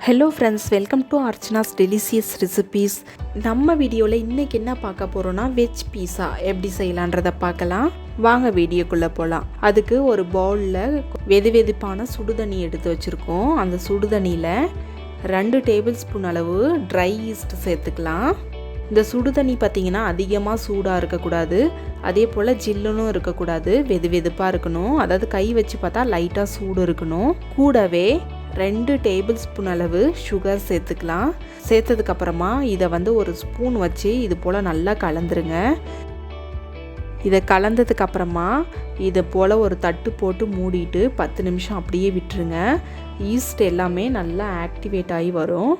Hello friends, welcome to Archana's delicious recipes. நம்ம வீடியோவில் இன்றைக்கி என்ன பார்க்க போகிறோன்னா வெஜ் பீஸா எப்படி செய்யலான்றதை பார்க்கலாம். வாங்க வீடியோக்குள்ளே போகலாம். அதுக்கு ஒரு பவுலில் வெதுவெதுப்பான சுடுதண்ணி எடுத்து வச்சுருக்கோம். அந்த சுடுதண்ணியில் 2 டேபிள் ஸ்பூன் அளவு ட்ரை ஈஸ்ட் சேர்த்துக்கலாம். இந்த சுடுதண்ணி பார்த்திங்கன்னா அதிகமாக சூடாக இருக்கக்கூடாது, அதே போல் ஜில்லுன்னு இருக்கக்கூடாது, வெதுவெதுப்பாக இருக்கணும். அதாவது கை வச்சு பார்த்தா லைட்டாக சூடு இருக்கணும். கூடவே 2 டேபிள் ஸ்பூன் அளவு சுகர் சேர்த்துக்கலாம். சேர்த்ததுக்கப்புறமா இதை ஒரு ஸ்பூன் வச்சு இது போல் நல்லா கலந்துருங்க. இதை கலந்ததுக்கப்புறமா இதை போல் ஒரு தட்டு போட்டு மூடிட்டு 10 நிமிஷம் அப்படியே விட்டுருங்க. ஈஸ்ட் எல்லாமே நல்லா ஆக்டிவேட் ஆகி வரும்.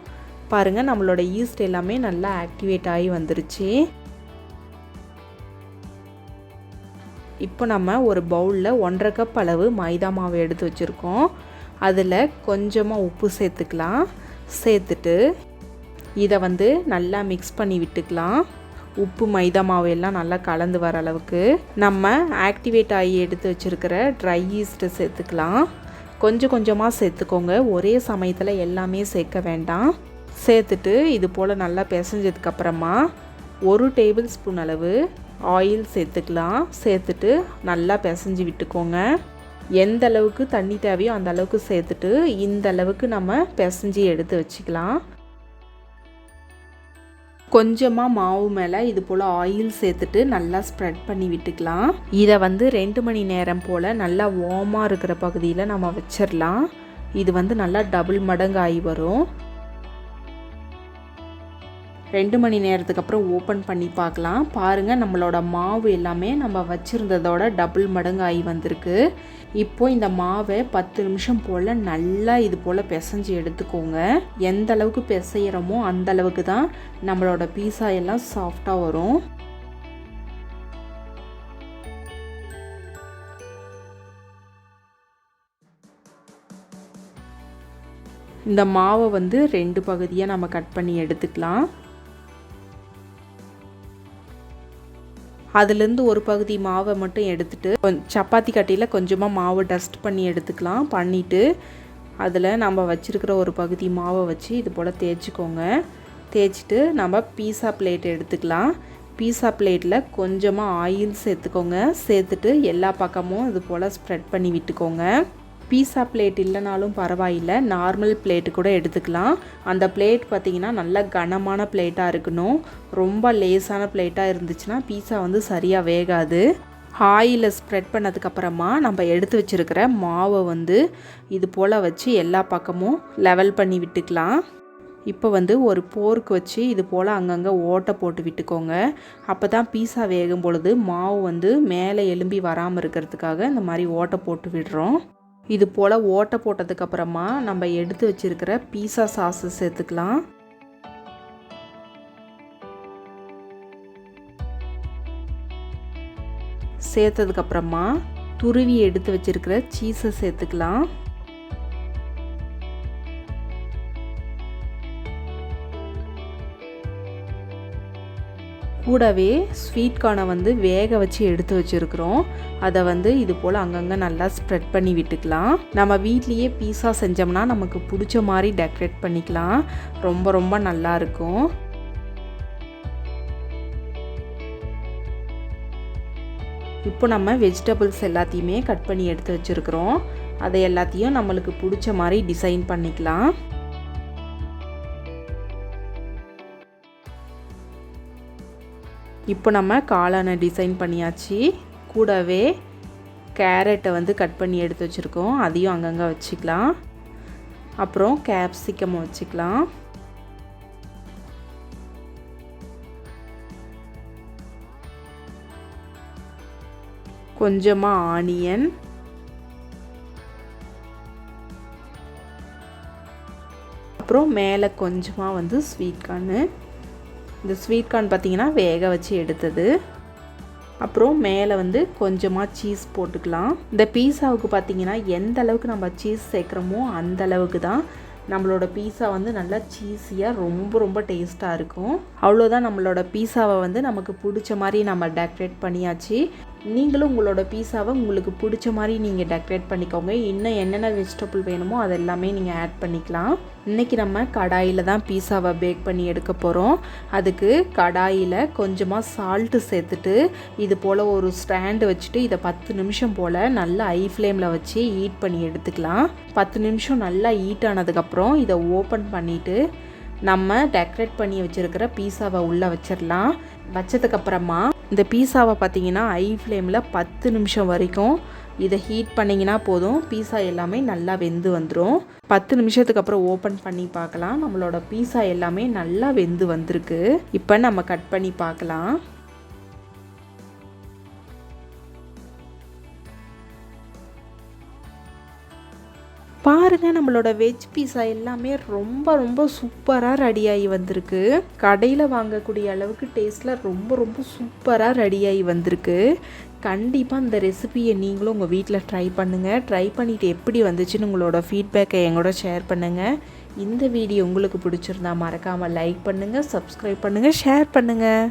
பாருங்கள், நம்மளோட ஈஸ்ட் எல்லாமே நல்லா ஆக்டிவேட் ஆகி வந்துருச்சு. இப்போ நம்ம ஒரு பவுலில் 1.5 கப் அளவு மைதா மாவு எடுத்து வச்சுருக்கோம். அதில் கொஞ்சமாக உப்பு சேர்த்துக்கலாம். சேர்த்துட்டு இதை நல்லா மிக்ஸ் பண்ணி விட்டுக்கலாம். உப்பு மைதா மாவு எல்லாம் நல்லா கலந்து வர அளவுக்கு நம்ம ஆக்டிவேட் ஆகி எடுத்து வச்சுருக்கிற ட்ரை ஈஸ்ட்டை சேர்த்துக்கலாம். கொஞ்சம் கொஞ்சமாக சேர்த்துக்கோங்க, ஒரே சமயத்தில் எல்லாமே சேர்க்க வேண்டாம். சேர்த்துட்டு இது போல் நல்லா பிசைஞ்சதுக்கப்புறமா 1 டேபிள் ஸ்பூன் அளவு ஆயில் சேர்த்துக்கலாம். சேர்த்துட்டு நல்லா பிசைஞ்சு விட்டுக்கோங்க. எந்த அளவுக்கு தண்ணி தேவையோ அந்த அளவுக்கு சேர்த்துட்டு இந்த அளவுக்கு நம்ம பிசைஞ்சு எடுத்து வச்சுக்கலாம். கொஞ்சமாக மாவு மேலே இது போல் ஆயில் சேர்த்துட்டு நல்லா ஸ்ப்ரெட் பண்ணி விட்டுக்கலாம். இதை 2 மணி நேரம் போல் நல்லா வார்மாக இருக்கிற பகுதியில் நம்ம வச்சிடலாம். இது நல்லா டபுள் மடங்கு ஆகி வரும். 2 மணி நேரத்துக்கு அப்புறம் ஓப்பன் பண்ணி பார்க்கலாம். பாருங்கள், நம்மளோட மாவு எல்லாமே நம்ம வச்சுருந்ததோட டபுள் மடங்கு ஆகி வந்திருக்கு. இப்போ இந்த மாவை 10 நிமிஷம் போல் நல்லா இது போல் பிசைஞ்சு எடுத்துக்கோங்க. எந்த அளவுக்கு பிசைகிறோமோ அந்த அளவுக்கு தான் நம்மளோட பீஸா எல்லாம் சாஃப்டாக வரும். இந்த மாவை 2 பகுதியாக நம்ம கட் பண்ணி எடுத்துக்கலாம். அதுலேருந்து ஒரு பகுதி மாவை மட்டும் எடுத்துகிட்டு சப்பாத்தி கட்டியில் கொஞ்சமாக மாவு டஸ்ட் பண்ணி எடுத்துக்கலாம். பண்ணிவிட்டு அதில் நம்ம வச்சுருக்கிற ஒரு பகுதி மாவை வச்சு இது போல் தேய்ச்சிக்கோங்க. தேய்ச்சிட்டு நம்ம பீஸா பிளேட் எடுத்துக்கலாம். பீஸா பிளேட்டில் கொஞ்சமாக ஆயில் சேர்த்துக்கோங்க. சேர்த்துட்டு எல்லா பக்கமும் இது போல் ஸ்ப்ரெட் பண்ணி விட்டுக்கோங்க. பீஸா பிளேட் இல்லைனாலும் பரவாயில்லை, நார்மல் பிளேட்டு கூட எடுத்துக்கலாம். அந்த பிளேட் பார்த்திங்கன்னா நல்லா கனமான பிளேட்டாக இருக்கணும். ரொம்ப லேசான பிளேட்டாக இருந்துச்சுன்னா பீஸா சரியாக வேகாது. ஆயிலில் ஸ்ப்ரெட் பண்ணதுக்கப்புறமா நம்ம எடுத்து வச்சுருக்கிற மாவை இது போல் வச்சு எல்லா பக்கமும் லெவல் பண்ணி விட்டுக்கலாம். இப்போ ஒரு போர்க் வச்சு இது போல் அங்கங்கே ஓட்டை போட்டு விட்டுக்கோங்க. அப்போ தான் பீஸா வேகும் பொழுது மாவு மேலே எலும்பி வராமல் இருக்கிறதுக்காக இந்த மாதிரி ஓட்டை போட்டு விடுறோம். இது போல் ஓட்டை போட்டதுக்கப்புறமா நம்ம எடுத்து வச்சுருக்கிற பீஸா சாஸை சேர்த்துக்கலாம். சேர்த்ததுக்கப்புறமா துருவி எடுத்து வச்சுருக்கிற சீஸை சேர்த்துக்கலாம். கூடவே ஸ்வீட் கார்னை வேக வச்சு எடுத்து வச்சுருக்குறோம். அதை இது போல் அங்கங்கே நல்லா ஸ்ப்ரெட் பண்ணி விட்டுக்கலாம். நம்ம வீட்லேயே பீஸா செஞ்சோம்னா நமக்கு பிடிச்ச மாதிரி டெக்கரேட் பண்ணிக்கலாம். ரொம்ப ரொம்ப நல்லாயிருக்கும். இப்போ நம்ம வெஜிடபிள்ஸ் எல்லாத்தையுமே கட் பண்ணி எடுத்து வச்சுருக்குறோம். அதை எல்லாத்தையும் நம்மளுக்கு பிடிச்ச மாதிரி டிசைன் பண்ணிக்கலாம். இப்போ நம்ம காளானை டிசைன் பண்ணியாச்சு. கூடவே கேரட்டை கட் பண்ணி எடுத்து வச்சுருக்கோம், அதையும் அங்கங்கே வச்சுக்கலாம். அப்புறம் கேப்சிகம் வச்சுக்கலாம். கொஞ்சமாக ஆனியன், அப்புறம் மேலே கொஞ்சமாக ஸ்வீட் கார்னு. இந்த ஸ்வீட் கார்ன் பார்த்திங்கன்னா வேக வச்சு எடுத்தது. அப்புறம் மேலே கொஞ்சமாக சீஸ் போட்டுக்கலாம். இந்த பீஸாவுக்கு பார்த்திங்கன்னா எந்த அளவுக்கு நம்ம சீஸ் சேர்க்குறோமோ அந்த அளவுக்கு தான் நம்மளோட பீஸா நல்லா சீஸியாக ரொம்ப ரொம்ப டேஸ்ட்டாக இருக்கும். அவ்வளோதான், நம்மளோட பீஸாவை நமக்கு பிடிச்ச மாதிரி நம்ம டெக்கரேட் பண்ணியாச்சு. நீங்களும் உங்களோட பீஸாவை உங்களுக்கு பிடிச்ச மாதிரி நீங்கள் டெக்கரேட் பண்ணிக்கோங்க. இன்னும் என்னென்ன வெஜிடபிள் வேணுமோ அது எல்லாமே நீங்கள் ஆட் பண்ணிக்கலாம். இன்றைக்கி நம்ம கடாயில் தான் பீஸாவை பேக் பண்ணி எடுக்க போகிறோம். அதுக்கு கடாயில் கொஞ்சமாக சால்ட்டு சேர்த்துட்டு இது போல் ஒரு ஸ்டாண்டு வச்சுட்டு இதை 10 நிமிஷம் போல் நல்லா ஹை ஃப்ளேமில் வச்சு ஹீட் பண்ணி எடுத்துக்கலாம். 10 நிமிஷம் நல்லா ஹீட் ஆனதுக்கப்புறம் இதை ஓப்பன் பண்ணிவிட்டு நம்ம டெக்கரேட் பண்ணி வச்சுருக்கிற பீஸாவை உள்ளே வச்சிடலாம். வச்சதுக்கப்புறமா இந்த பீஸாவை பார்த்திங்கன்னா ஹை ஃப்ளேமில் 10 நிமிஷம் வரைக்கும் இதை ஹீட் பண்ணிங்கன்னா போதும். பீஸா எல்லாமே நல்லா வெந்து வந்துடும். 10 நிமிஷத்துக்கு அப்புறம் ஓப்பன் பண்ணி பார்க்கலாம். நம்மளோட பீஸா எல்லாமே நல்லா வெந்து வந்திருக்கு. இப்போ நம்ம கட் பண்ணி பார்க்கலாம். பாருங்கள், நம்மளோட வெஜ் பீஸா எல்லாமே ரொம்ப சூப்பராக ரெடியாகி வந்திருக்கு. கடையில் வாங்கக்கூடிய அளவுக்கு டேஸ்ட்டில் ரொம்ப சூப்பராக ரெடியாகி வந்திருக்கு. கண்டிப்பாக இந்த ரெசிபியை நீங்களும் உங்கள் வீட்டில் ட்ரை பண்ணுங்கள். ட்ரை பண்ணிவிட்டு எப்படி வந்துச்சுன்னு உங்களோட ஃபீட்பேக்கை எங்களோட ஷேர் பண்ணுங்கள். இந்த வீடியோ உங்களுக்கு பிடிச்சிருந்தா மறக்காமல் லைக் பண்ணுங்கள், சப்ஸ்கிரைப் பண்ணுங்கள், ஷேர் பண்ணுங்கள்.